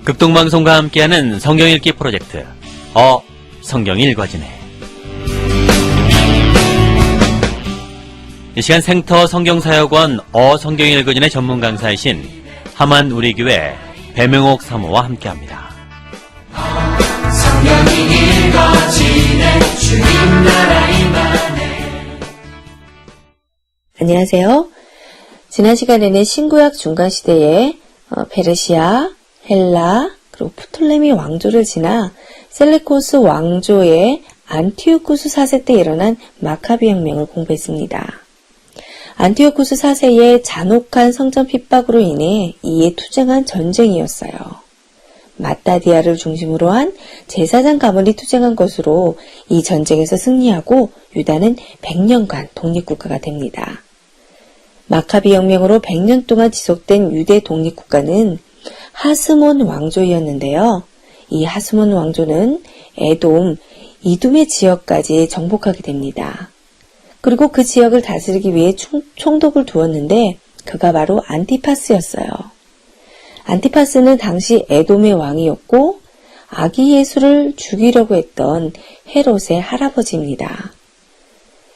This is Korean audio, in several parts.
극동방송과 함께하는 성경 읽기 프로젝트 성경 읽어지네. 이 시간 생터 성경사역원 성경 읽어지네 전문 강사이신 하만 우리교회 배명옥 사모와 함께합니다. 성경이 읽어지네 주님 나라 임하네. 안녕하세요. 지난 시간에는 신구약 중간시대에 페르시아, 헬라, 그리고 프톨레미 왕조를 지나 셀레코스 왕조의 안티오쿠스 4세 때 일어난 마카비 혁명을 공부했습니다. 안티오쿠스 4세의 잔혹한 성전 핍박으로 인해 이에 투쟁한 전쟁이었어요. 마따디아를 중심으로 한 제사장 가문이 투쟁한 것으로 이 전쟁에서 승리하고 유다는 100년간 독립국가가 됩니다. 마카비 혁명으로 100년 동안 지속된 유대 독립국가는 하스몬 왕조였는데요. 이 하스몬 왕조는 에돔, 이둠의 지역까지 정복하게 됩니다. 그리고 그 지역을 다스리기 위해 총독을 두었는데 그가 바로 안티파스였어요. 안티파스는 당시 에돔의 왕이었고 아기 예수를 죽이려고 했던 헤롯의 할아버지입니다.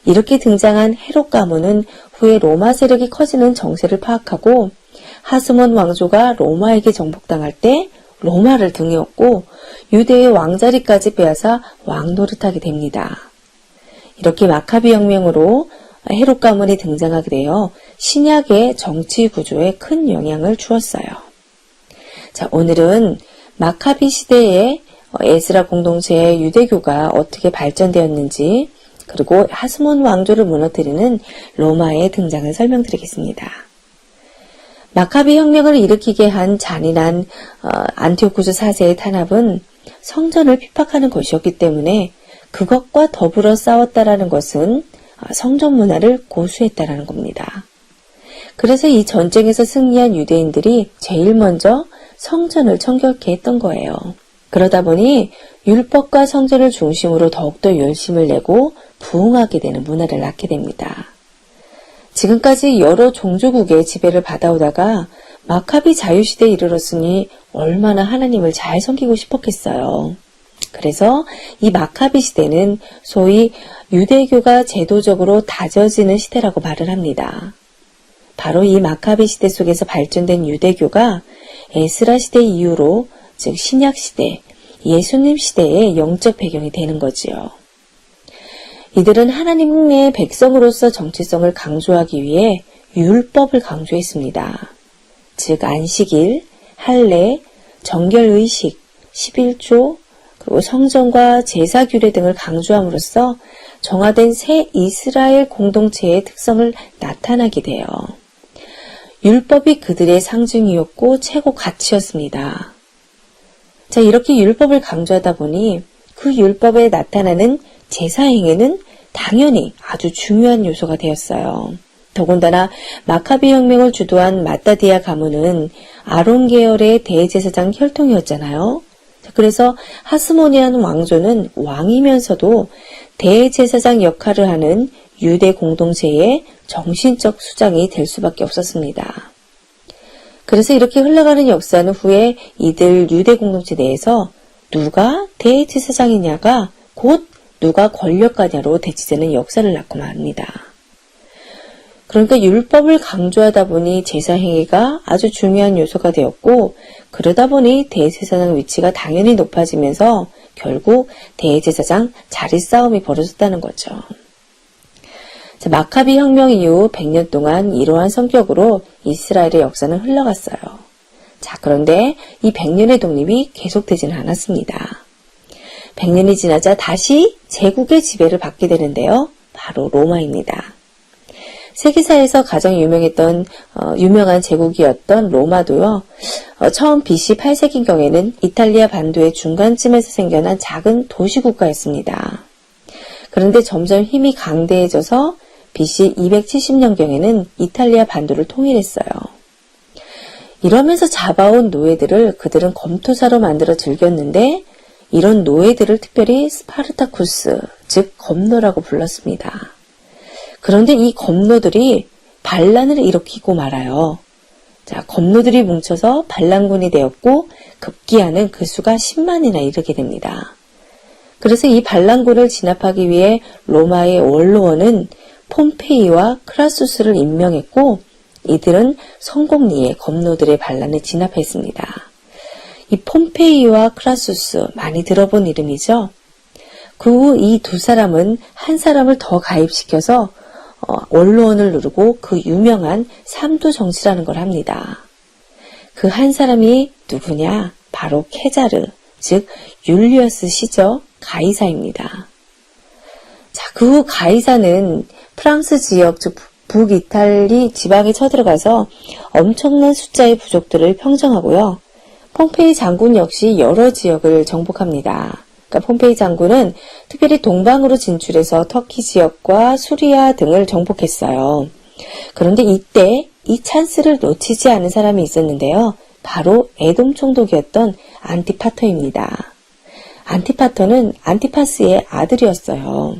이렇게 등장한 헤롯 가문은 후에 로마 세력이 커지는 정세를 파악하고 하스몬 왕조가 로마에게 정복당할 때 로마를 등에 업고 유대의 왕자리까지 빼앗아 왕 노릇하게 됩니다. 이렇게 마카비 혁명으로 헤롯 가문이 등장하게 되어 신약의 정치 구조에 큰 영향을 주었어요. 자, 오늘은 마카비 시대의 에스라 공동체의 유대교가 어떻게 발전되었는지 그리고 하스몬 왕조를 무너뜨리는 로마의 등장을 설명드리겠습니다. 마카비 혁명을 일으키게 한 잔인한 안티오쿠스 4세의 탄압은 성전을 핍박하는 것이었기 때문에 그것과 더불어 싸웠다라는 것은 성전 문화를 고수했다라는 겁니다. 그래서 이 전쟁에서 승리한 유대인들이 제일 먼저 성전을 청결케 했던 거예요. 그러다 보니 율법과 성전을 중심으로 더욱더 열심을 내고 부흥하게 되는 문화를 낳게 됩니다. 지금까지 여러 종조국의 지배를 받아오다가 마카비 자유시대에 이르렀으니 얼마나 하나님을 잘 섬기고 싶었겠어요. 그래서 이 마카비 시대는 소위 유대교가 제도적으로 다져지는 시대라고 말을 합니다. 바로 이 마카비 시대 속에서 발전된 유대교가 에스라 시대 이후로 즉 신약 시대, 예수님 시대의 영적 배경이 되는 거지요. 이들은 하나님의 백성으로서 정체성을 강조하기 위해 율법을 강조했습니다. 즉 안식일, 할례, 정결의식, 11조, 그리고 성전과 제사 규례 등을 강조함으로써 정화된 새 이스라엘 공동체의 특성을 나타나게 돼요. 율법이 그들의 상징이었고 최고 가치였습니다. 자, 이렇게 율법을 강조하다 보니 그 율법에 나타나는 제사 행위는 당연히 아주 중요한 요소가 되었어요. 더군다나 마카비 혁명을 주도한 마따디아 가문은 아론 계열의 대제사장 혈통이었잖아요. 그래서 하스모니안 왕조는 왕이면서도 대제사장 역할을 하는 유대 공동체의 정신적 수장이 될 수밖에 없었습니다. 그래서 이렇게 흘러가는 역사는 후에 이들 유대 공동체 내에서 누가 대제사장이냐가 곧 누가 권력가냐로 대치되는 역사를 낳고 맙니다. 그러니까 율법을 강조하다 보니 제사 행위가 아주 중요한 요소가 되었고 그러다 보니 대제사장 위치가 당연히 높아지면서 결국 대제사장 자리 싸움이 벌어졌다는 거죠. 자, 마카비 혁명 이후 100년 동안 이러한 성격으로 이스라엘의 역사는 흘러갔어요. 자, 그런데 이 100년의 독립이 계속되지는 않았습니다. 100년이 지나자 다시 제국의 지배를 받게 되는데요. 바로 로마입니다. 세계사에서 가장 유명한 제국이었던 로마도요. 처음 BC 8세기경에는 이탈리아 반도의 중간쯤에서 생겨난 작은 도시국가였습니다. 그런데 점점 힘이 강대해져서 BC 270년경에는 이탈리아 반도를 통일했어요. 이러면서 잡아온 노예들을 그들은 검토사로 만들어 즐겼는데 이런 노예들을 특별히 스파르타쿠스, 즉 검노라고 불렀습니다. 그런데 이 검노들이 반란을 일으키고 말아요. 자, 검노들이 뭉쳐서 반란군이 되었고 급기야는 그 수가 10만이나 이르게 됩니다. 그래서 이 반란군을 진압하기 위해 로마의 원로원은 폼페이와 크라수스를 임명했고 이들은 성공리에 검노들의 반란을 진압했습니다. 이 폼페이와 크라수스 많이 들어본 이름이죠? 그 후 이 두 사람은 한 사람을 더 가입시켜서 원로원을 누르고 그 유명한 삼두 정치라는 걸 합니다. 그 한 사람이 누구냐? 바로 케자르, 즉 율리어스 시저 가이사입니다. 자, 그 후 가이사는 프랑스 지역, 즉 북이탈리 지방에 쳐들어가서 엄청난 숫자의 부족들을 평정하고요. 폼페이 장군 역시 여러 지역을 정복합니다. 그러니까 폼페이 장군은 특별히 동방으로 진출해서 터키 지역과 수리아 등을 정복했어요. 그런데 이때 이 찬스를 놓치지 않은 사람이 있었는데요. 바로 에돔 총독이었던 안티파터입니다. 안티파터는 안티파스의 아들이었어요.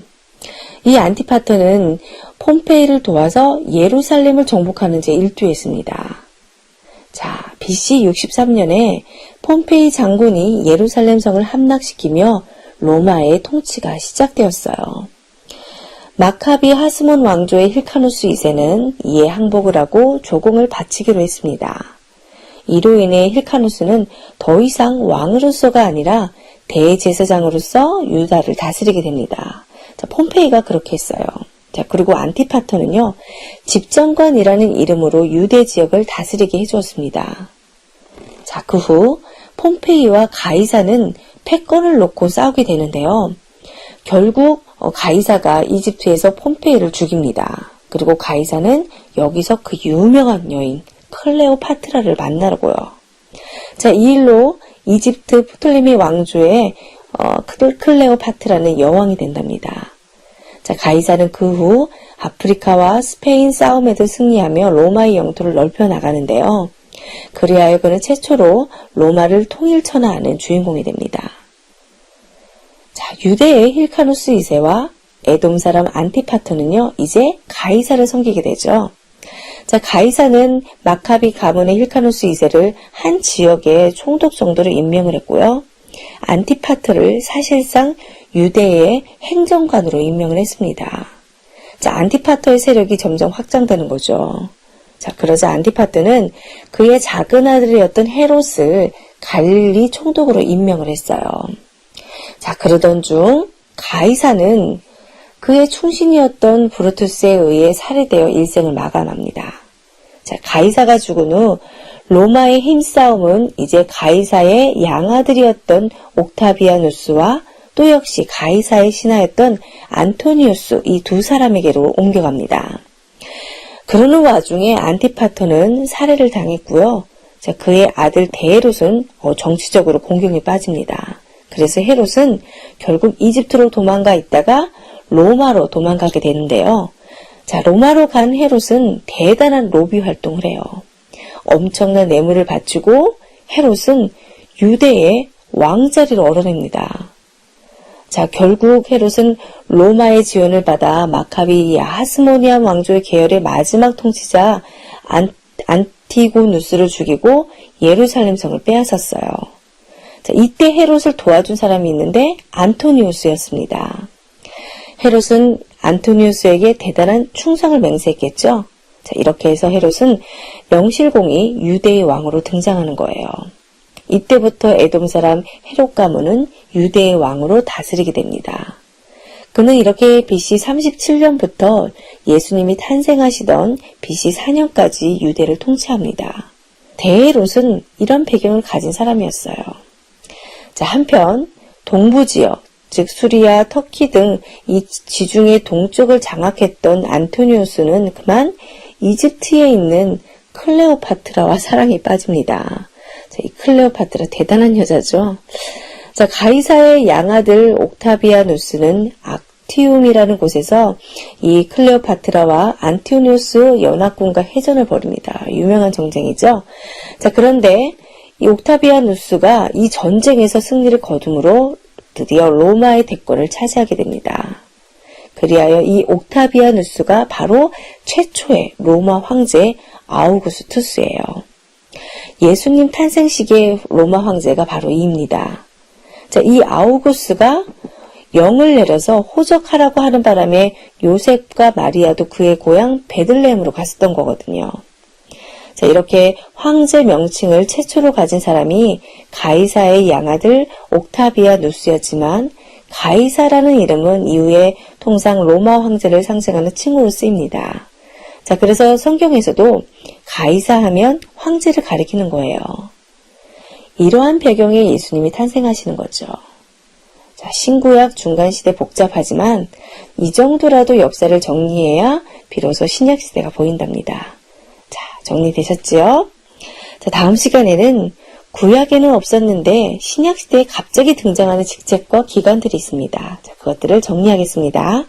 이 안티파터는 폼페이를 도와서 예루살렘을 정복하는 데 일두했습니다. 자, BC 63년에 폼페이 장군이 예루살렘 성을 함락시키며 로마의 통치가 시작되었어요. 마카비 하스몬 왕조의 힐카누스 2세는 이에 항복을 하고 조공을 바치기로 했습니다. 이로 인해 힐카누스는 더 이상 왕으로서가 아니라 대제사장으로서 유다를 다스리게 됩니다. 자, 폼페이가 그렇게 했어요. 자, 그리고 안티파터는요, 집정관이라는 이름으로 유대 지역을 다스리게 해주었습니다. 자, 그 후 폼페이와 가이사는 패권을 놓고 싸우게 되는데요. 결국 가이사가 이집트에서 폼페이를 죽입니다. 그리고 가이사는 여기서 그 유명한 여인 클레오파트라를 만나고요. 자, 이 일로 이집트 프톨레미 왕조의 클레오파트라는 여왕이 된답니다. 자, 가이사는 그 후 아프리카와 스페인 싸움에도 승리하며 로마의 영토를 넓혀 나가는데요. 그리하여 그는 최초로 로마를 통일천하하는 주인공이 됩니다. 자, 유대의 힐카누스 2세와 에돔 사람 안티파터는요, 이제 가이사를 섬기게 되죠. 자, 가이사는 마카비 가문의 힐카누스 2세를 한 지역의 총독 정도로 임명을 했고요. 안티파터를 사실상 유대의 행정관으로 임명을 했습니다. 자, 안티파터의 세력이 점점 확장되는 거죠. 자, 그러자 안티파터는 그의 작은 아들이었던 헤롯을 갈릴리 총독으로 임명을 했어요. 자, 그러던 중 가이사는 그의 충신이었던 브루투스에 의해 살해되어 일생을 마감합니다. 자, 가이사가 죽은 후 로마의 힘싸움은 이제 가이사의 양아들이었던 옥타비아누스와 또 역시 가이사의 신하였던 안토니우스 이 두 사람에게로 옮겨갑니다. 그러는 와중에 안티파터는 살해를 당했고요. 자, 그의 아들 데헤롯은 정치적으로 공경에 빠집니다. 그래서 헤롯은 결국 이집트로 도망가 있다가 로마로 도망가게 되는데요. 자, 로마로 간 헤롯은 대단한 로비 활동을 해요. 엄청난 뇌물을 바치고 헤롯은 유대의 왕자리를 얻어냅니다. 자, 결국 헤롯은 로마의 지원을 받아 마카비 하스모니안 왕조의 계열의 마지막 통치자 안티고누스를 죽이고 예루살렘 성을 빼앗았어요. 자, 이때 헤롯을 도와준 사람이 있는데 안토니우스였습니다. 헤롯은 안토니우스에게 대단한 충성을 맹세했겠죠. 자, 이렇게 해서 헤롯은 명실공히 유대의 왕으로 등장하는 거예요. 이때부터 에돔 사람 헤롯 가문은 유대의 왕으로 다스리게 됩니다. 그는 이렇게 BC 37년부터 예수님이 탄생하시던 BC 4년까지 유대를 통치합니다. 데헤롯은 이런 배경을 가진 사람이었어요. 자, 한편 동부 지역, 즉 수리아, 터키 등 이 지중해 동쪽을 장악했던 안토니우스는 그만 이집트에 있는 클레오파트라와 사랑에 빠집니다. 자, 이 클레오파트라 대단한 여자죠. 자, 가이사의 양아들 옥타비아누스는 악티움이라는 곳에서 이 클레오파트라와 안토니우스 연합군과 해전을 벌입니다. 유명한 정쟁이죠. 자, 그런데 이 옥타비아누스가 이 전쟁에서 승리를 거둠으로 드디어 로마의 대권을 차지하게 됩니다. 그리하여 이 옥타비아누스가 바로 최초의 로마 황제 아우구스투스예요. 예수님 탄생 시기의 로마 황제가 바로 이입니다. 자, 이 아우구스가 영을 내려서 호적하라고 하는 바람에 요셉과 마리아도 그의 고향 베들레헴으로 갔었던 거거든요. 자, 이렇게 황제 명칭을 최초로 가진 사람이 가이사의 양아들 옥타비아 누스였지만 가이사라는 이름은 이후에 통상 로마 황제를 상징하는 칭호로 쓰입니다. 자, 그래서 성경에서도 가이사 하면 황제를 가리키는 거예요. 이러한 배경에 예수님이 탄생하시는 거죠. 자, 신구약 중간시대 복잡하지만 이 정도라도 역사를 정리해야 비로소 신약시대가 보인답니다. 자, 정리되셨지요? 자, 다음 시간에는 구약에는 없었는데 신약시대에 갑자기 등장하는 직책과 기관들이 있습니다. 자, 그것들을 정리하겠습니다.